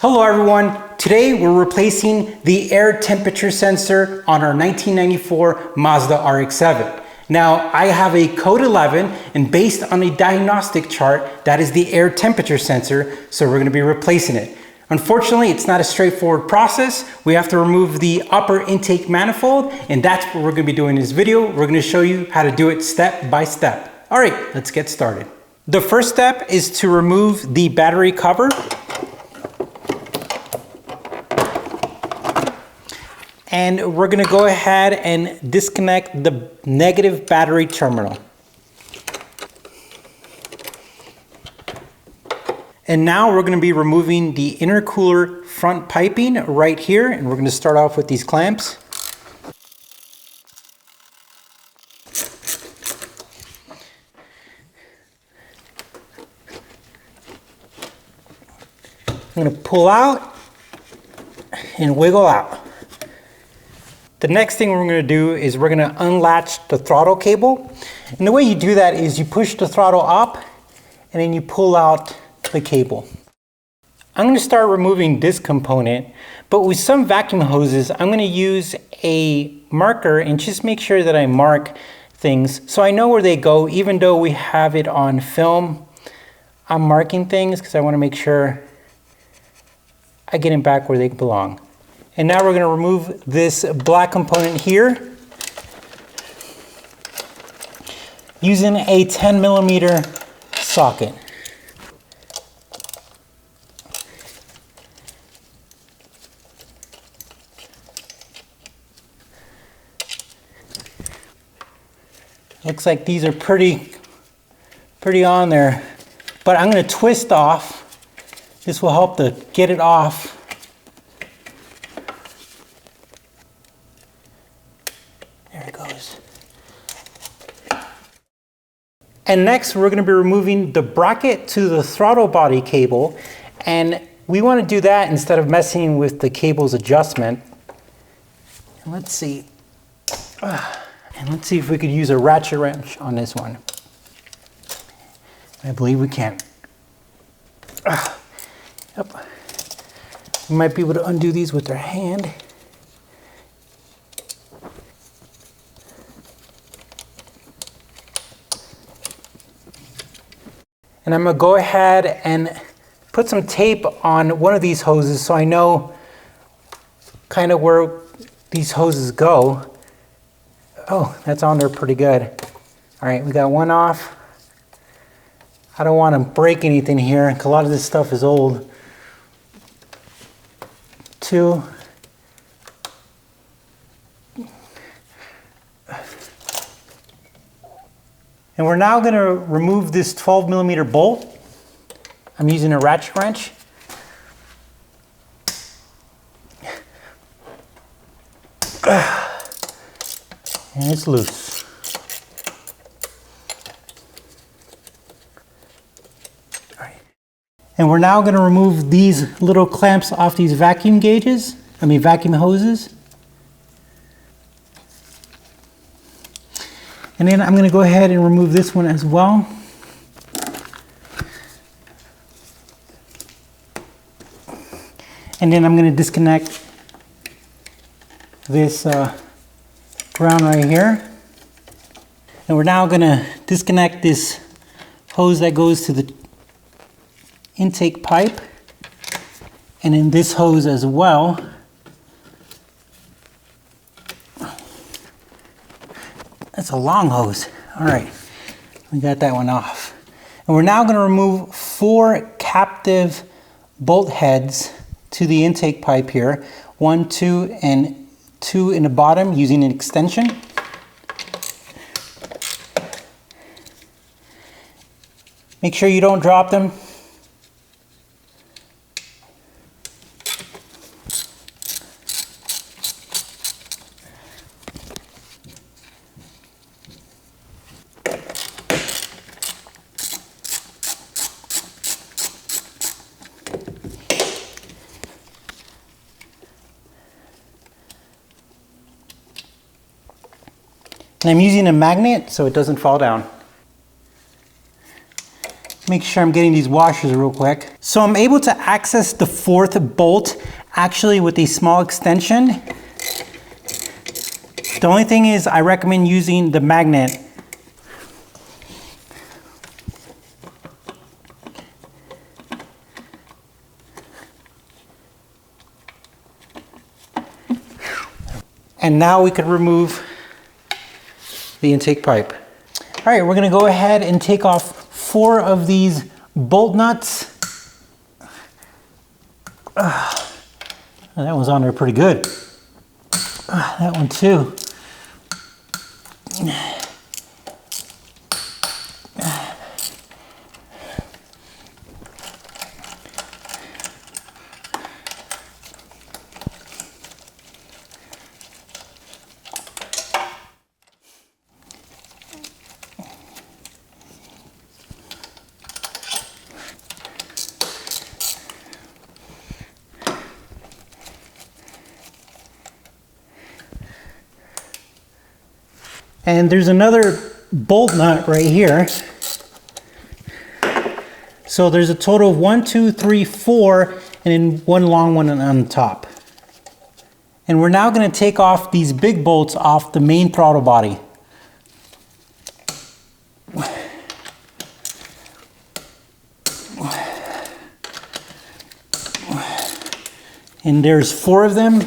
Hello everyone, today we're replacing the air temperature sensor on our 1994 Mazda RX-7. Now I have a code 11 and based on a diagnostic chart, that is the air temperature sensor, so we're going to be replacing it. Unfortunately, it's not a straightforward process. We have to remove the upper intake manifold and that's what we're going to be doing in this video. We're going to show you how to do it step by step. All right, let's get started. The first step is to remove the battery cover. And we're going to go ahead and disconnect the negative battery terminal. And now we're going to be removing the intercooler front piping right here, and we're going to start off with these clamps. I'm going to pull out and wiggle out. The next thing we're going to do is we're going to unlatch the throttle cable. And the way you do that is you push the throttle up and then you pull out the cable. I'm going to start removing this component, but with some vacuum hoses, I'm going to use a marker and just make sure that I mark things so I know where they go. Even though we have it on film, I'm marking things because I want to make sure I get them back where they belong. And now we're going to remove this black component here using a 10mm socket. Looks like these are pretty on there, but I'm going to twist off. This will help to get it off. And next we're going to be removing the bracket to the throttle body cable, and we want to do that instead of messing with the cable's adjustment. And let's see if we could use a ratchet wrench on this one. I believe we can. Yep. You might be able to undo these with their hand. And I'm going to go ahead and put some tape on one of these hoses so I know kind of where these hoses go. Oh, that's on there pretty good. All right, we got one off. I don't want to break anything here because a lot of this stuff is old. Two. And we're now going to remove this 12mm bolt. I'm using a ratchet wrench. And it's loose. All right. And we're now going to remove these little clamps off these vacuum hoses. And then I'm going to go ahead and remove this one as well. And then I'm going to disconnect this ground right here. And we're now going to disconnect this hose that goes to the intake pipe. And then this hose as well. That's a long hose. All right, we got that one off. And we're now going to remove 4 captive bolt heads to the intake pipe here. 1, 2, and 2 in the bottom using an extension. Make sure you don't drop them. And I'm using a magnet so it doesn't fall down. Make sure I'm getting these washers real quick. So I'm able to access the 4th bolt actually with a small extension. The only thing is I recommend using the magnet. And now we could remove the intake pipe. All right, we're gonna go ahead and take off 4 of these bolt nuts. That one's on there pretty good. That one too. And there's another bolt nut right here. So there's a total of 1, 2, 3, 4, and then one long one on the top. And we're now going to take off these big bolts off the main throttle body. And there's 4 of them.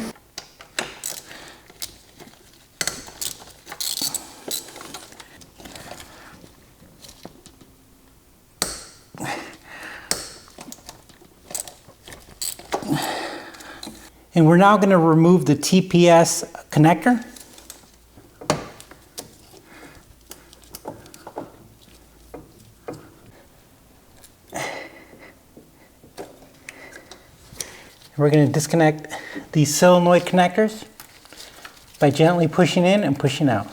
And we're now going to remove the TPS connector. We're going to disconnect these solenoid connectors by gently pushing in and pushing out.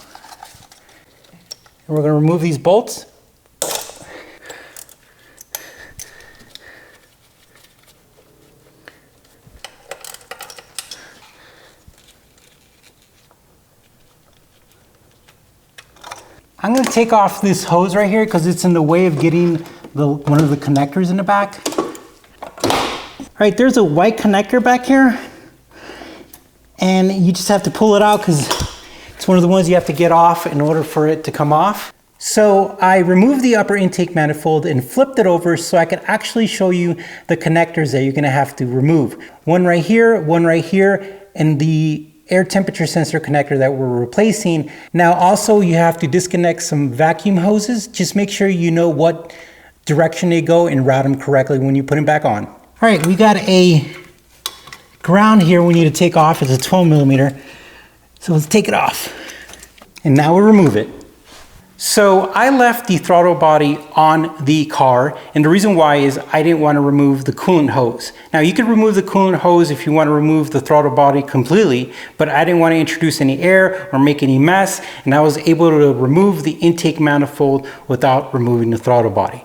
And we're going to remove these bolts. I'm going to take off this hose right here because it's in the way of getting one of the connectors in the back. All right, there's a white connector back here, and you just have to pull it out because it's one of the ones you have to get off in order for it to come off. So I removed the upper intake manifold and flipped it over so I could actually show you the connectors that you're going to have to remove. One right here, and the air temperature sensor connector that we're replacing. Now also you have to disconnect some vacuum hoses. Just make sure you know what direction they go and route them correctly when you put them back on. All right, we got a ground here we need to take off. It's a 12mm. So let's take it off. And now we'll remove it. So I left the throttle body on the car, and the reason why is I didn't want to remove the coolant hose. Now you could remove the coolant hose if you want to remove the throttle body completely, but I didn't want to introduce any air or make any mess, and I was able to remove the intake manifold without removing the throttle body.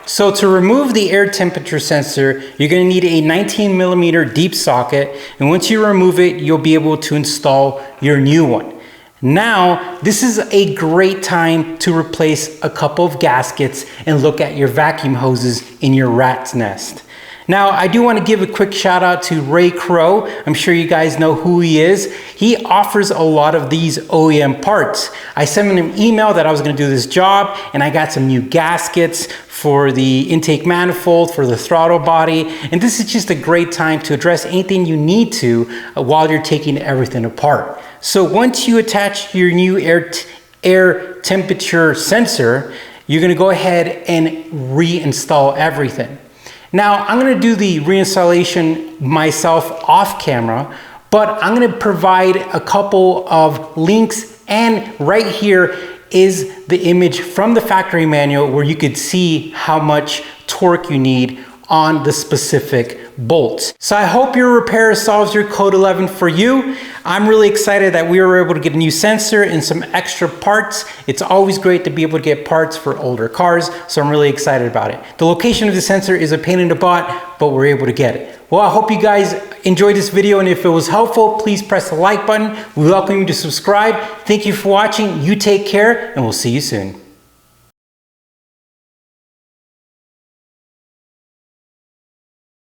So to remove the air temperature sensor, you're going to need a 19mm deep socket, and once you remove it, you'll be able to install your new one. Now, this is a great time to replace a couple of gaskets and look at your vacuum hoses in your rat's nest. Now, I do want to give a quick shout out to Ray Crowe. I'm sure you guys know who he is. He offers a lot of these OEM parts. I sent him an email that I was going to do this job, and I got some new gaskets for the intake manifold, for the throttle body, and this is just a great time to address anything you need to while you're taking everything apart. So once you attach your new air temperature sensor, you're going to go ahead and reinstall everything. Now, I'm going to do the reinstallation myself off camera, but I'm going to provide a couple of links, and right here is the image from the factory manual where you could see how much torque you need on the specific bolts. So I hope your repair solves your code 11 for you. I'm really excited that we were able to get a new sensor and some extra parts. It's always great to be able to get parts for older cars, so I'm really excited about it. The location of the sensor is a pain in the butt, but we're able to get it. Well, I hope you guys enjoyed this video, and if it was helpful, please press the like button. We welcome you to subscribe. Thank you for watching. You take care, and we'll see you soon.